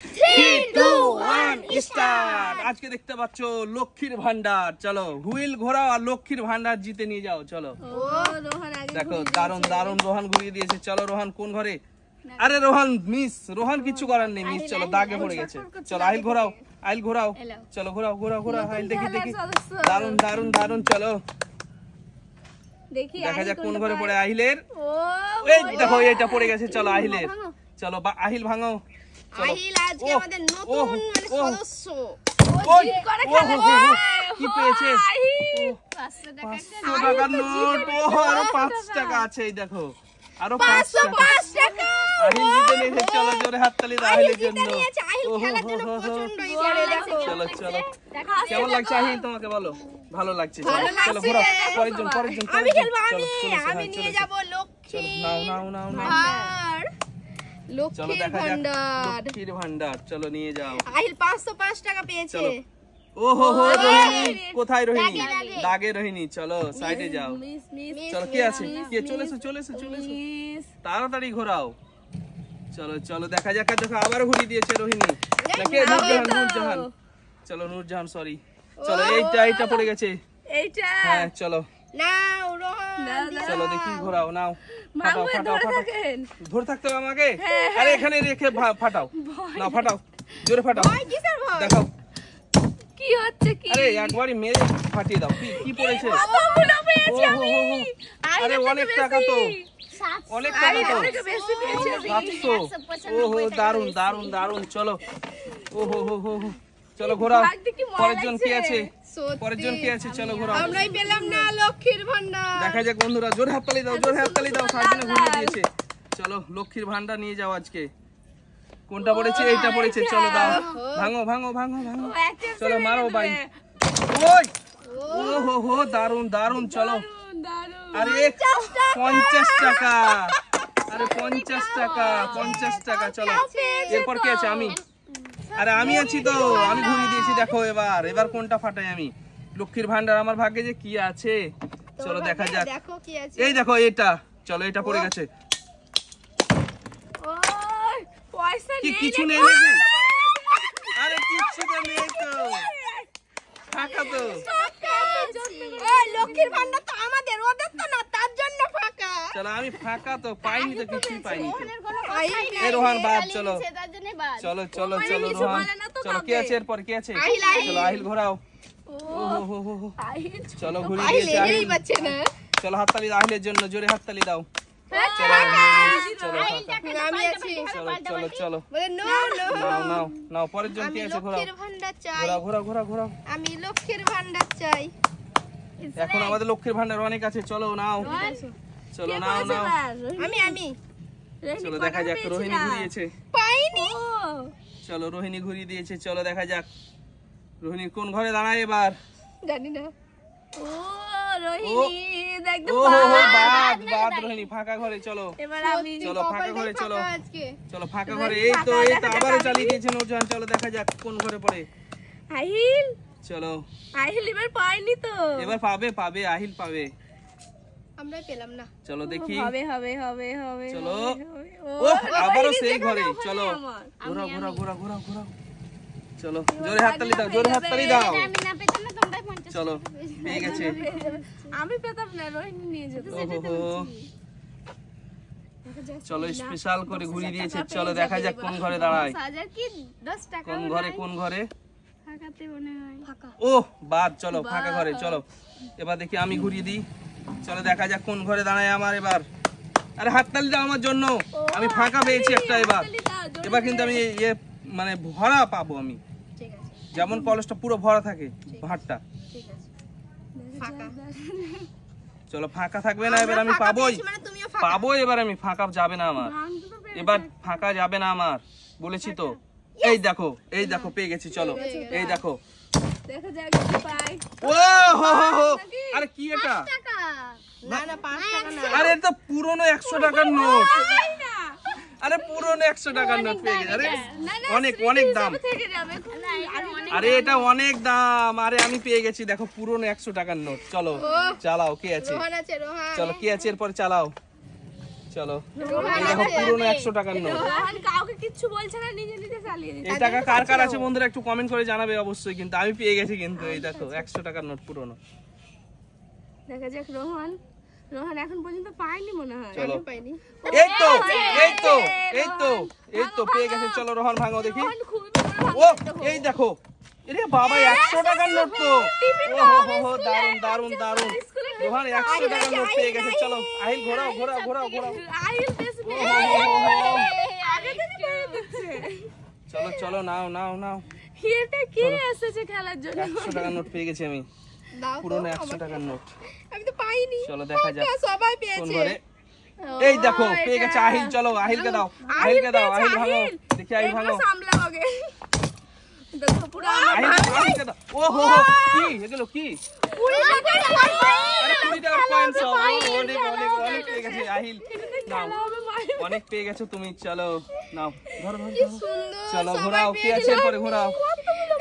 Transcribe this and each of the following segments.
3, 2, 1 start. আজকে দেখতে পাচ্ছ লক্ষ্মীর ভান্ডার। চলো হুইল ঘোরাও আর লক্ষ্মীর ভান্ডার জিতে নিয়ে যাও। চলো দেখো দারুন দারুন রোহান ঘুরিয়ে দিয়েছে। চলো রোহান কোন ঘরে? আরে রোহান মিস, রোহান কিছু করার নেই, মিস। চলো দাগে পড়ে গেছে। চলো আহিল ঘোরাও, আহিল ঘোরাও। চলো ঘোরাও ঘোরাও ঘোরাও আহিল, দেখি দেখি। দারুন দারুন দারুন। চলো দেখা যাক কোন ঘরে পড়ে আহিলের। এই দেখো এটা পড়ে গেছে। চলো আহিলের। চলো আহিল ভাঙো। আহিল আজকে আমাদের নতুন সদস্য। কি পেয়েছে? 500 টাকার নোট। আরো 5 টাকা আছে। এই দেখো আরো 5 টাকা। আহিল জিতে নিয়েছে। চলো জোরে হাততালি দাও আহিলের জন্য। চলো চলো কেমন লাগছে আহিল তোমাকে? বলো ভালো লাগছে। চলো ঘোরাও পরের জন পরের জন। আমি খেলবো। আমি নিয়ে যাব লক্ষ্মী। নাও নাও নাও নাও। চলো দেখা যাক লক্ষ্মীর ভান্ডার। চলো নিয়ে যাও। আহিল 505 টাকা পেয়েছে। ওহো হো রোহিণী কোথায়? রোহিণী দাগে রোহিণী। চলো সাইডে যাও। চলো কে আছে? কে? চলেছো চলেছো চলেছো, তাড়াতাড়ি ঘোরাও। চলো চলো দেখা যাক। দেখো আবার ঘুরিয়ে দিয়েছে রোহিণী। কে? নূরজাহান। চলো নূরজাহান সরি। চলো এইটা পড়ে গেছে। এইটা হ্যাঁ চলো নাও রোহান। চলো দেখি ঘোরাও। নাও ফাটাও ফাটাও ফাটাও। ধরে থাকতে হবে আমাকে। আরে এখানে রেখে ফাটাও। নাও ফাটাও জোরে ফাটাও। দেখাও কি হচ্ছে কি? আরে একবারই মেরে ফাটিয়ে দাও। কি পড়েছে? কতগুলো পেয়েছি আমি। আরে অনেক টাকা তো, অনেক টাকা তো। অনেক বেশি পেয়েছি আমি। 700। ওহো দারুন দারুন দারুন। চলো ওহো হো হো। চলো ঘোরাও। পরের জন কি আছে? পরের জন কি আছে? চলো ঘোরাও। আমরাই পেলাম না লক্ষ্মীর ভান্ডার। দেখা যাক বন্ধুরা। জোরে হাততালি দাও, জোরে হাততালি দাও। সাইডে ঘুরিয়ে দিয়েছে। চলো লক্ষ্মীর ভান্ডার নিয়ে যাও আজকে। কোনটা পড়েছে? এইটা পড়েছে। চলো দাও ভাঙো ভাঙো ভাঙো ভাঙো। চলো মারো ভাই। ওই ওহো হো দারুন দারুন। চলো আরে 50 টাকা। আরে 50 টাকা 50 টাকা। চলো এরপর কি আছে? আমি। আরে আমি আছি তো, আমি ঘুরিয়ে দিয়েছি। দেখো এবার এবার কোনটা ফাটাই আমি? লক্ষ্মীর ভান্ডার আমার ভাগ্যে যে কি আছে। চলো দেখা যাক। দেখো কি আছে। এই দেখো এটা। চলো এটা পড়ে গেছে। পয়সা কি নেই কিছু নেই নাকি? আরে কিচ্ছু তো নেই তো, ফাঁকা তো। এই লক্ষ্মীর ভান্ডার তো আমাদের, ওদের তো না, তার জন্য ফাঁকা। চলো আমি ফাঁকা তো, পাইনি তো, কিছুই পাইনি তো। আহিল এই রোহান বাদ। চলো চলো চলো চলো রোহান। চলো কি আছে এরপর? কি আছে? চলো আহিল ঘোরাও। ওহো হো হো হো। চলো ঘুরিয়ে দিয়েছে আহিল। চলো হাততালি দাও আহিলের জন্য, জোরে হাততালি দাও। চলো চলো আমি আছি। চলো চলো চলো বলে নো নো। নাও নাও নাও। পরের জন কি আছে? ঘোরাও লক্ষ্মীর ভান্ডার চাই। ঘোরাও ঘোরাও ঘোরাও ঘোরাও। আমি লক্ষ্মীর ভান্ডার চাই। এখন আমাদের লক্ষ্মীর ভান্ডার অনেক আছে। চলো নাও চলো নাও নাও। আমি চলো দেখা যাক। রোহিণী ঘুরিয়েছে। পাইনি। চলো রোহিণী ঘুরিয়ে দিয়েছে। চলো দেখা যাক রোহিণী কোন ঘরে দাঁড়ায় এবার। জানি না। ও বাদ বাদ রোহিণী ফাঁকা ঘরে। চলো চলো ফাঁকা ঘরে। চলো চলো ফাঁকা ঘরে। এই তো আবারও চালিয়ে দিয়েছে নূরজাহান। চলো দেখা যাক কোন ঘরে পড়ে আহিল। চলো আহিল এবার পাইনি তো। এবার পাবে পাবে আহিল পাবে। আমরাই পেলাম না। চলো দেখি। হবে হবে হবে হবে। চলো ও আবারও সেই ঘরে। চলো ঘোরা ঘোরা ঘোরা ঘোরা ঘোরা। চলো জোরে হাততালি দাও, জোরে হাততালি দাও। চলো পেয়ে গেছে। আমি পেতাম না, রোহিণী নিয়ে যেত। চলো স্পেশাল করে ঘুরিয়ে দিয়েছে। চলো দেখা যাক কোন ঘরে দাঁড়ায়। কোন ঘরে? কোন ঘরে? ও বাদ। চলো ফাঁকা ঘরে। চলো এবার দেখি আমি ঘুরিয়ে দিই। চলো দেখা যাক কোন ঘরে দাঁড়ায় আমার এবার। আরে হাততালি দাও আমার জন্য। আমি ফাঁকা পেয়েছি একটা। এবার এবার কিন্তু আমি ইয়ে মানে ভরা পাবো আমি। যেমন কলসটা পুরো ভরা থাকে ভাতটা। চলো ফাঁকা থাকবে না এবার। আমি পাবোই পাবো এবার। আমি ফাঁকা যাবে না আমার এবার। ফাঁকা যাবে না আমার বলেছি তো। এই দেখো এই দেখো পেয়ে গেছি। চলো এই দেখো। ও হো হো হো। আরে কি এটা? না না 5 টাকা না। আরে এটা পুরনো 100 টাকার নোট। আরে পুরনো 100 টাকার নোট পেয়ে গেছে। আরে অনেক অনেক দাম। আরে এটা অনেক দাম। আরে আমি পেয়ে গেছি। দেখো পুরনো 100 টাকার নোট। চলো চালাও। কে আছে? চলো কি আছে এরপর? চালাও চলো এই দেখো পুরনো 100 টাকার নোট। রোহন কাউকে কিচ্ছু বলছে না, নিজে নিজে চালিয়ে দিচ্ছে। এই টাকা কার কার আছে বন্ধুরা একটু কমেন্ট করে জানাবে অবশ্যই, কিন্তু আমি পেয়ে গেছি কিন্তু এই দেখো 100 টাকার নোট পুরনো। দেখা যাক রোহন এখন পর্যন্ত পায়নি মনে হয়। চলো পাইনি। এই তো এই তো এই তো এই তো পেয়ে গেছে। চলো রোহন ভাঙো দেখি। রোহন খুবই ও এই দেখো, এরে বাবা 100 টাকার নোট তো। ও হো হো দারুন দারুন দারুন। রোহন 100 টাকার নোট পেয়ে গেছে। চলো আহিল ঘোরাও ঘোরাও ঘোরাও ঘোরাও। আইল পেছনে আগে থেকে পেয়ে দিচ্ছে। চলো চলো নাও নাও নাও। এটা কি এসেছে খেলার জন্য? 100 টাকার নোট পেয়ে গেছি আমি, পুরনো 100 টাকার নোট। আমি তো পাইনি। চলো দেখা যাক সবাই কোন পেয়েছে। ঘরে। এই দেখো পেয়ে গেছে আহিল। চলো আহিলকে দাও, আহিলকে দাও, আহিল ভাঙো দেখি, আহিল ভাঙো। সামলাওগে। দেখো পুরো আহিলকে দাও। ও হো হো কি এগুলো কি? আরে 20 টাকার কয়েন সব। অনেক অনেক অনেক পেয়ে গেছে আহিল। নাও অনেক পেয়ে গেছো তুমি। চলো নাও ধরো ধরো ধরো। চলো ঘোরাও, কি আছে এরপরে ঘোরাও।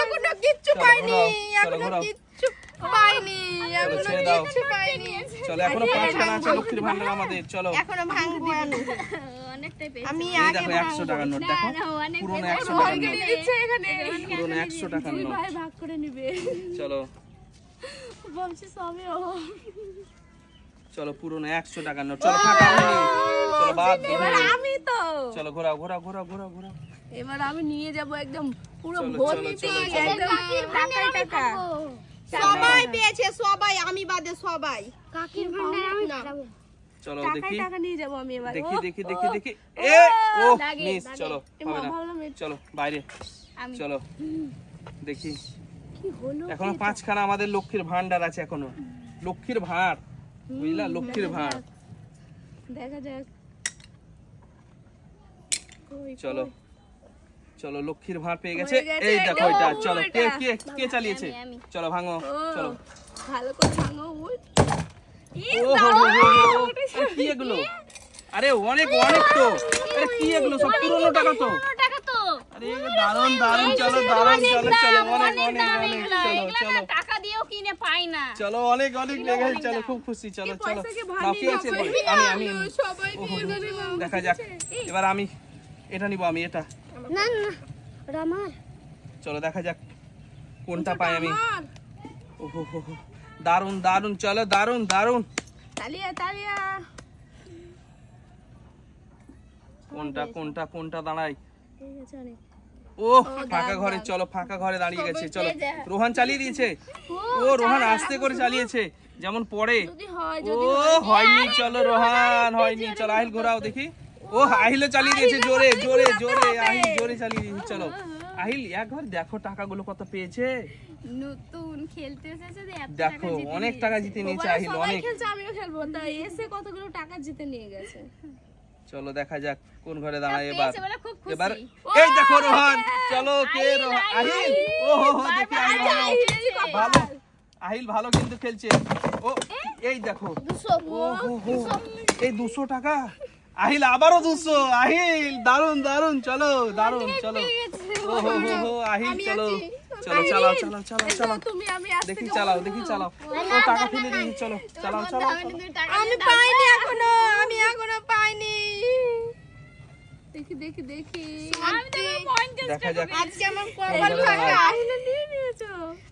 এখনো কিচ্ছু চলো পাইনি। ঘোরাও, চলো এখনো ঘোরাও। কিচ্ছু পাইনি। চলো এখনো ছেড়ে দাও। কিচ্ছু পাইনি। চলো এখনো 5 খানা আছে লক্ষ্মীর ভান্ডার আমাদের। চলো এখনো ভাঙবো আমি। অনেকটাই পেয়েছি। আমি এই আগে দেখো 100 টাকার নোট দেখো, অনেক পুরনো পেয়েছি। 100 টাকার নোট, দিচ্ছে এখানে। পুরনো 100 টাকার নোট। ভাই ভাগ করে নিবে। চলো বলছি সবে ও। চলো পুরনো 100 টাকার নোট। চলো ফাঁকা হয়নি। চলো বাদ এবার দাও। আমি তো। চলো ঘোরাও ঘোরাও ঘোরাও ঘোরাও ঘোরাও। এবার আমি নিয়ে যাব একদম পুরো চলো, ভর্তি চলো, চলো, একদম টাকায় টাকা। সবাই পেয়েছে, সবাই, আমি বাদে সবাই। কাকির ভান্ডারে আমি যাবো। চলো টাকায় দেখি টাকা নিয়ে যাব আমি এবার। দেখি ও, দেখি ও, দেখি দেখি। এ ও লাগে, মিস। লাগে। চলো এ হবে মা, না। ভাবলাম চলো বাইরে আমি চলো দেখি। কি হলো? এখনো 5 খানা আমাদের লক্ষ্মীর ভান্ডার আছে এখনো। লক্ষ্মীর ভাঁড় বুঝলা, লক্ষ্মীর ভাঁড়। দেখা যাক। কই, চলো কই? চলো লক্ষ্মীর ভাঁড় পেয়ে গেছে। হয়ে গেছে, এই দেখো একদম এটা। পুরো চলো কে এটা। কে কে চালিয়েছে? আমি। চলো ভাঙো। ও, চলো ভালো করে ভাঙো। ওই ও হো হো হো হো। আরে কি এগুলো? আরে অনেক অনেক তো। আরে কি এগুলো সব পুরনো টাকা তো। টাকা তো আরে দারুন দারুন। চলো দারুন। চলো চলো অনেক অনেক অনেক। চলো চলো টাকা দিয়েও কিনে পাই না। চলো অনেক অনেক লেগে গেছে। চলো খুব খুশি। চলো চলো পয়সাকে নাও কি ভাঙিয়ে আছে নাও, এরপরে? আমি সবাই নিয়ে যাবে। দেখা যাক। এবার আমি এটা নিব, আমি এটা। না না রামার চলো দেখা যাক কোনটা পাই আমি। আমার। ওহো হো হো দারুন দারুন। চলো দারুন দারুন। তালিয়া তালিয়া। কোনটা কোনটা কোনটা দাঁড়াই? ঠিক আছে অনেক। ও ফাঁকা ঘরে। চলো ফাঁকা ঘরে দাঁড়িয়ে গেছে। চলো রোহান চালিয়ে দিয়েছে। ও রোহান আস্তে করে চালিয়েছে যেমন পড়ে। যদি হয় ও হয়নি। চলো রোহান হয়নি। চলো আহিল ঘোরাও দেখি। ও আহিলে চালিয়ে দিয়েছে জোরে জোরে জোরে। আহিল জোরে চালিয়ে দিয়েছে। চলো আহিল একবার দেখো টাকাগুলো কত পেয়েছে। নতুন খেলতে এসেছে যে এত টাকা দেখো জিতে অনেক নিয়ে টাকা জিতে নিয়েছে ওরা আহিল সবাই অনেক। খেলছে, আমিও খেলবো। তাই এসে কতগুলো টাকা জিতে নিয়ে গেছে। চলো দেখা যাক কোন ঘরে দাঁড়ায় এবার। পেয়েছে বলে খুব খুশি। এবার এই দেখো রোহান। চলো কে রোহান? আহিল। ও হো হো দেখি আহিল ভালো ভালো। আহিল ভালো কিন্তু খেলছে। ও এই দেখো। ও হো হো এই 200 টাকা। আহিল আবারও 200। আহিল দারুন দারুন। চলো দারুন। চলো ও হো হো হো আহিল। চলো চলো চালাও চালাও চালাও চালাও তুমি আমি আজ দেখি চালাও দেখি চালাও। ও টাকা ফেলে দিয়েছি। চলো চালাও চালাও চালাও। আমি পাইনি এখনো, আমি এখনো পাইনি। দেখি দেখি দেখি। আমি তো 50 দেখা যাক আজকে আমার কোন কপাল ঘরে ফাঁকা। দাঁড়ায়। আহিলে নিয়ে নিয়েছো।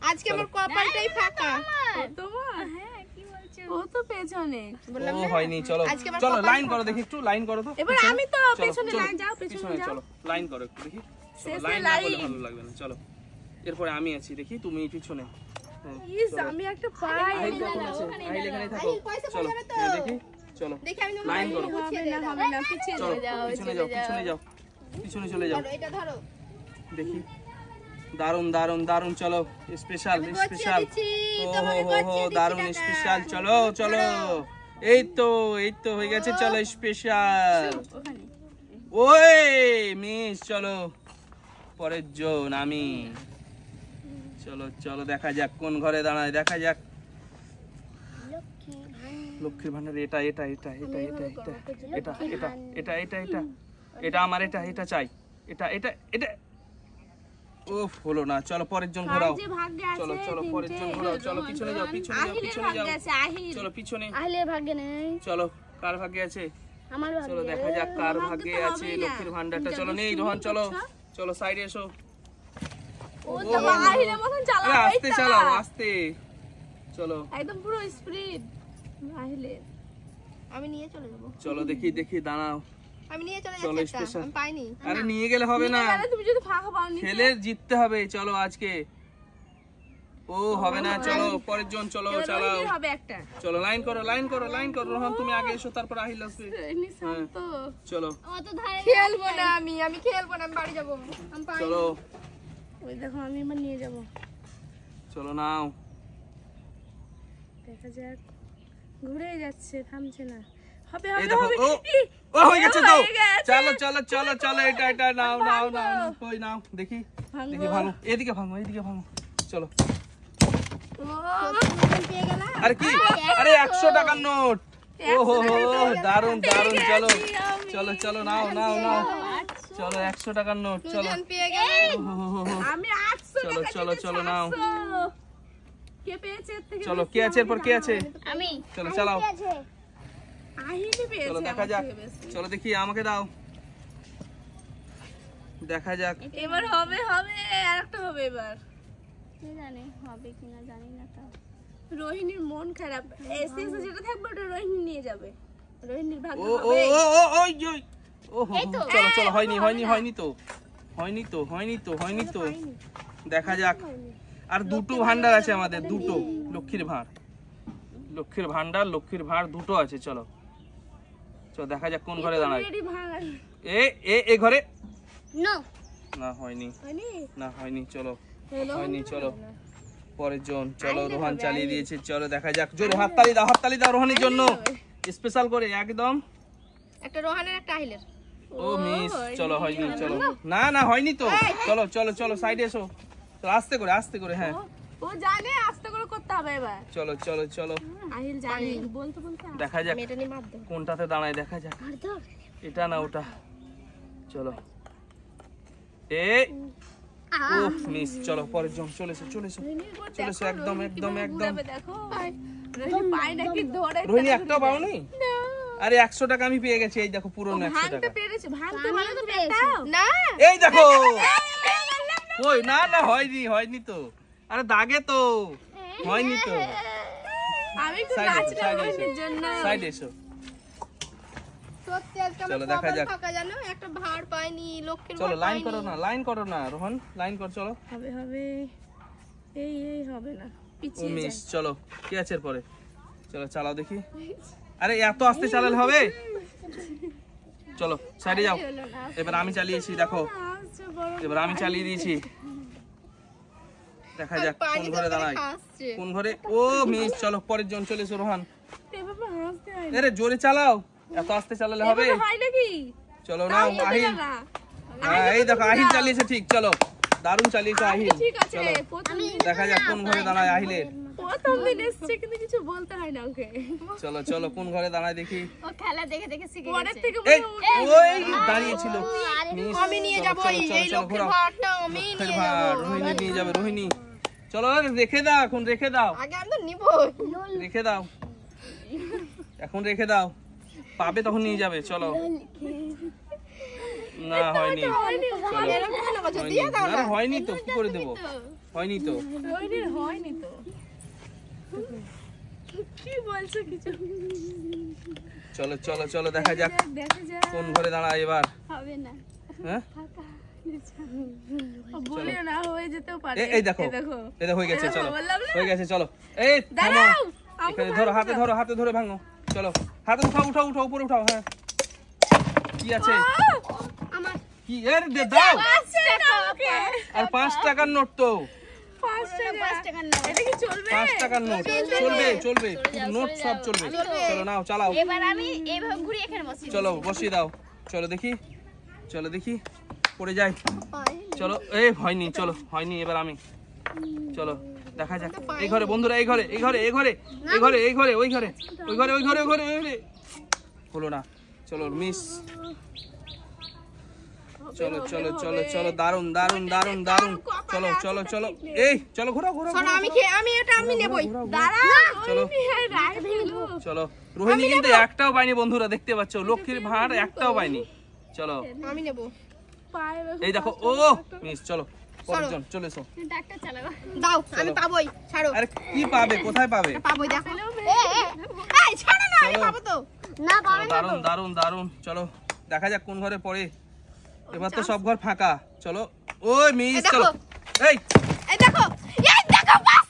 আজকে আমার কপালটাই ফাঁকা। তোমার? হ্যাঁ কি বলছো? ও তো পেছনে। ও হয়নি। চলো আজকে আমার চলো কপাল লাইন করো দেখি একটু। লাইন করো তো। এবার পিছনে। আমি তো চলো, পেছনে চলো, লাইন যাও, পেছনে যাও। চলো লাইন করো একটু দেখি। শেষে লাইন না করলে লাইন। ভালো লাগবে না। চলো এরপরে আমি আছি দেখি, তুমি পিছনে। হ্যাঁ, ইস, চলো। আমি একটা পাই। আহিল কখন আছে? আহিল এখানেই থাকো। চলো দেখি চলো দেখি আমি লাইন করো। হবে না পিছিয়ে চলো যাও। পিছনে যাও পিছনে যাও পিছনে চলে যাও। এটা ধরো। দেখি দারুন দারুন দারুন। চলো স্পেশাল স্পেশাল। ও হো হো হো দারুন স্পেশাল। চলো চলো এই তো হয়ে গেছে। চলো স্পেশাল। ওই মিস। চলো পরের জন আমি। চলো চলো দেখা যাক কোন ঘরে দাঁড়ায়। দেখা যাক লক্ষ্মীর ভান্ডার। এটা এটা এটা এটা এটা এটা এটা এটা এটা এটা এটা এটা আমার। এটা এটা চাই। এটা এটা এটা উফ হলো না। চলো পরের জন ঘোরাও। যে ভাগ্যে আছে চলো চলো পরের জন ঘোরাও। চলো পিছনে যাও পিছনে যাও আহিলের পিছনে ভাগ্যে যাও। আছে আহিল। চলো পিছনে। আহিলের ভাগ্যে নেই। চলো কার ভাগ্যে আছে? আমার চলো দেখা যাক কার ভাগ্যে আছে লক্ষ্মীর ভান্ডারটা। চলো নেই রোহন, চলো চলো সাইডে এসো। ও তো আহিলের মতন আরে চালাও, আস্তে চালাও, আস্তে চলো। একদম পুরো স্পিড আহিলে। আমি নিয়ে চলে যাব। চলো দেখি দেখি, দাঁড়াও। আমি নিয়ে চলে চলো যাচ্ছি একটা, স্পেশাল। আমি পাইনি। আরে নিয়ে গেলে হবে না, তাহলে তুমি যদি ফাঁকা পাও নি খেলে জিততে হবে। চলো আজকে ও হবে না, চলো পরের জন, চলো চালাও। হবে একটা। চলো লাইন করো, লাইন করো, লাইন করো। রোহন তুমি আগে এসো, তারপর আহিল আসবে। এনি শান্ত। চলো অত ধারে খেলবো না আমি খেলবো না, আমি বাড়ি যাব। আমি পাইনি। চলো ওই দেখো আমি এবার নিয়ে যাব। চলো নাও। দেখা যাক, ঘুরে যাচ্ছে, থামছে না। হবে এই হবে দেখো, হবে। ও ও হয়ে গেছে তো। হয়ে গেছে। চলো চলো চলো চলো, এটা এটা নাও নাও নাও নাও। কই নাও দেখি, ভাঙবো। দেখি ভাঙো, এদিকে ভাঙো, এদিকে ভাঙো। চলো। ও পেয়ে গেলাম। আরে কি, আরে 100 টাকার নোট। ওহো দারুন দারুন। চলো চলো চলো, নাও নাও নাও। চলো 100 টাকার নোট। চলো দুজন পেয়ে গেল। ওহো, আমি 800 চলো, টাকা চলো, জিতেছি, চলো, নাও। 800 কে পেয়েছে এর থেকে চলো বেশি? কে আছে এরপর, কে আছে? আমি চলো চালাও। আহিলি পেয়েছে চলো দেখা আমার যাক, থেকে বেশি। চলো দেখি, আমাকে দাও, দেখা যাক। এবার হবে হবে, আর একটা হবে এবার। কে জানে হবে কিনা, জানি না তো। রোহিণীর মন খারাপ, এসে এসে যেটা থাকবে ওটা রোহিণী নিয়ে যাবে। রোহিণীর ভাগ্য ও ও হবে। ও ও ওই ওই ওহো, চলো চলো, হয়নি হয়নি হয়নি তো, হয়নি তো, হয়নি তো, হয়নি তো। দেখা যাক, আর দুটো ভান্ডার আছে আমাদের, দুটো লক্ষ্মীর ভাঁড়, লক্ষ্মীর ভান্ডার, লক্ষ্মীর ভাঁড় দুটো আছে। চলো চলো দেখা যাক কোন ঘরে দাঁড়ায়। অলরেডি ভাঙা এ এ এ ঘরে নো না, হয়নি হয়নি। না, হয়নি। চলো হলো হয়নি, চলো পরের জন। চলো রোহান চালিয়ে দিয়েছে, চলো দেখা যাক। জোরে হাততালি দাও, হাততালি দাও রোহানের জন্য, স্পেশাল করে একদম। একটা রোহানের একটা আহিলের। ও মিস, চলো হয়নি। চলো না না, হয়নি তো। চলো চলো চলো সাইডে এসো, চলো আস্তে করে, আস্তে করে। হ্যাঁ ও জানে আস্তে করে করতে হবে এবার। চলো চলো চলো, আহিল জানে বলতে বলতে। দেখা যাক এটা নিয়ে মার দাও। কোনটাতে দাঁড়ায়, দেখা যাক। এটা না ওটা। চলো এ ও মিস। চলো পরের জন, চলে এসো, চলে এসো, চলে এসো, একদম একদম একদম। দেখো রোহিণী পায় নাকি ধরে। রোহিণী একটাও পাওনি? আরে 100 টাকা আমি পেয়ে গেছি, এই দেখো পুরনো 100 ভাঙতে টাকা। পেরেছে, ভাঙতে মানে তো পেরেছো না। এই দেখো, ওই না না, হয়নি, হয়নি তো। আরে দাগে তো, হয়নি তো। আমি তো সাইডে এসো, নাচলাম সাইডে রোহিণীর এসো, জন্য। সাইডে এসো। সত্যি আজকে চলো আমার দেখা যাক। ফাঁকা জানো, একটা ভাড় পাইনি, লক্ষ্মীর চলো ভাড় লাইন পাইনি। করো না, লাইন করো না রোহন, লাইন কর। চলো হবে হবে, এই এই হবে না, ও পিছিয়ে মিস। যাই। চলো কি আছে এরপরে, চলো চালাও দেখি। আরে এত আস্তে চালালে হবে? চলো সাইডে যাও। এবার আমি চালিয়েছি, দেখো আসছে বড় এবার আমি চালিয়ে দিয়েছি। দেখা যাক কোন ঘরে দাঁড়ায়, আসছে। কোন ঘরে। ও মিস। চলো পরের জন, চলে এসো রোহান। এভাবে হাসতে হয় আরে জোরে চালাও, এত আস্তে চালালে হবে? এভাবে হয় নাকি? চলো নাও আহিল। না। হ্যাঁ, এই দেখো আহিল চালিয়েছে ঠিক। চলো দারুণ চালিয়েছো আহিল। ঠিক আছে, চলো প্রথম দেখা যাক কোন ঘরে দাঁড়ায় আহিলের। প্রথম দিন এসছে কিন্তু কিছু বলতে হয় না ওকে। চলো চলো কোন ঘরে দাঁড়ায় দেখি। ও খেলা দেখে দেখে শিখে পরের গেছে। থেকে এই ওই দাঁড়িয়েছিল। মিস। আমি নিয়ে চলো, যাব, চলো, এই চলো, চলো, লক্ষ্মীর ঘোরাও। ভাড়টা আমি লক্ষ্মীর নিয়ে ভাড়, যাব। রোহিণী নিয়ে যাবে, রোহিণী। চলো রেখে দাও, এখন রেখে দাও, আগে আমি তো নিব। রেখে দাও, এখন রেখে দাও, পাবে তখন নিয়ে যাবে। চলো না হয়নি, হয়নি, চলো এরকম কেন করছো? হয়নি, দিয়ে দাও না না। হয়নি তো, কি করে দেবো, হয়নি তো। রোহিণীর হয়নি তো। কি বলছো কিছু? চলো চলো চলো দেখা যাক দেখা যাক। কোন ঘরে দাঁড়ায় এবার। হবে না। হ্যাঁ বলিও না, হয়ে যেতেও পারে। এই দেখো, দেখো এই দেখো হয়ে গেছে। চলো বললাম না? হয়ে গেছে, চলো এই থামো, দাঁড়াও, এখানে ধরো, হাতে ধরো, হাতে ধরে ভাঙো। চলো হাতে উঠাও, উঠাও, উঠাও, উপরে উঠাও। হ্যাঁ কি আছে, আমার কি এর দাও। 5 টাকা ওকে। আর 5 টাকার নোট তো, 5 টাকা। 5 টাকার না। এটা কি চলবে? 5 টাকার নোট চলবে, চলবে নোট সব চলবে। চলো নাও চালাও, এবার আমি এইভাবে ঘুরিয়ে এখানে বসি। চলো বসিয়ে দাও। চলো দেখি, চলো দেখি, পড়ে যাই। চলো এই হয়নি, চলো হয়নি, এবার আমি। চলো দেখা যাক এই ঘরে বন্ধুরা, এই ঘরে, এই ঘরে, এই ঘরে, এই ঘরে, এই ঘরে, ওই ঘরে, ওই ঘরে, ওই ঘরে, ওই ঘরে, ওই ঘরে। হলো না, চলো মিস। চলো চলো চলো চলো দারুন দারুন দারুন দারুন চলো চলো চলো এই চলো ঘোরো ঘোরো শোনো আমি এটা আমি নেবই দাঁড়া চলো চলো রোহিণী কিন্তু একটাও পাইনি বন্ধুরা, দেখতে পাচ্ছ লক্ষ্মীর ভাঁড় একটাও পাইনি। চলো আমি নেব এই দেখো ও মিস, চলো পরেরজন চলে এসো। ডাক্তার চালাবো। দাও আমি পাবোই ছাড়ো আরে কি পাবে, কোথায় পাবে? পাবোই দেখো এই ছাড়ো না আমি চলো। পাবো তো না পাবে না দারুন দারুন দারুন, চলো দেখা যাক কোন ঘরে পড়ে। এবার তো সব ঘর ফাঁকা, চলো ওই মিস এই দেখো। চলো এই এই দেখো পাস